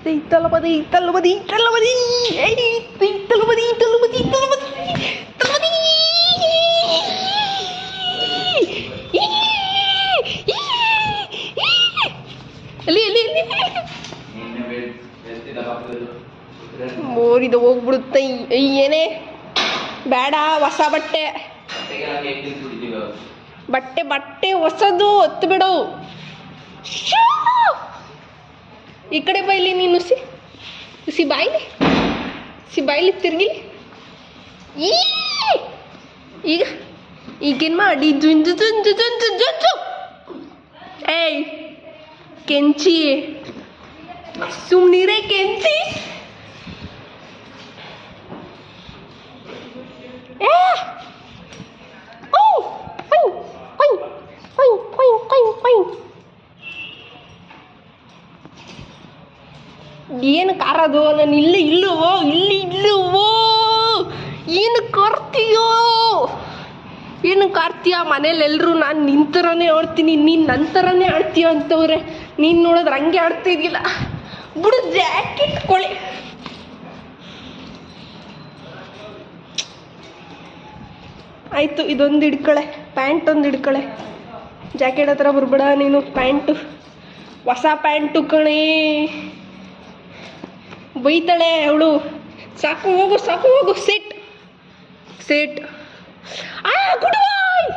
ತಲಪದಿ ತಲಪದಿ ತಲಪದಿ ತಲಪದಿ ತಲಪದಿ ತಲಪದಿ ತಲಪದಿ ಅಲ್ಲಿ ಅಲ್ಲಿ ಮೋರಿದ ಹೋಗ್ಬಿಡುತ್ತೆ. ಏನೇ ಬೇಡ, ಹೊಸ ಬಟ್ಟೆ ಬಟ್ಟೆ ಬಟ್ಟೆ ಹೊಸದು ಹೊತ್ತು ಬಿಡು. ಈ ಕಡೆ ಬಾಯ್ಲಿ ನೀನು ಸಿ ಬಾಯ್ಲಿ ತಿರ್ಗಿ. ಈಗ ಈಗೇನು ಮಾಡಿ ಜುಂಜು ಜುಂಜು ಜುಂಜು ಜುಂಜು. ಏಯ್ ಕೆಂಚಿ, ಸುಮ್ನಿರೇ ಕೆಂಚಿ. ಏನು ಕಾರದು? ನಾನು ಇಲ್ಲವೋ ಏನು ಕಾರ್ತೀಯೋ? ಏನು ಕಾರ್ತೀಯ? ಮನೇಲಿ ಎಲ್ಲರೂ ನಾನು ನಿನ್ನ ಥರನೇ ಆಡ್ತೀನಿ, ನೀನು ನನ್ನ ಥರನೇ ಆಡ್ತೀಯ ಅಂತವ್ರೆ. ನೀನು ನೋಡಿದ್ರೆ ಹಂಗೆ ಆಡ್ತಾ ಇದೆಯಲ್ಲ. ಬಿಡು, ಜಾಕೆಟ್ ಕೊಳಿ. ಆಯಿತು, ಇದೊಂದು ಹಿಡ್ಕಳೆ, ಪ್ಯಾಂಟ್ ಒಂದು ಹಿಡ್ಕಳೆ. ಜಾಕೆಟ್ ಹತ್ರ ಬರ್ಬೇಡ ನೀನು. ಪ್ಯಾಂಟು, ಹೊಸ ಪ್ಯಾಂಟು ಕಣೆ. ಬೈತಾಳೆ ಅವಳು. ಸಾಕು ಹೋಗು. ಸೆಟ್ ಗುಡುವ.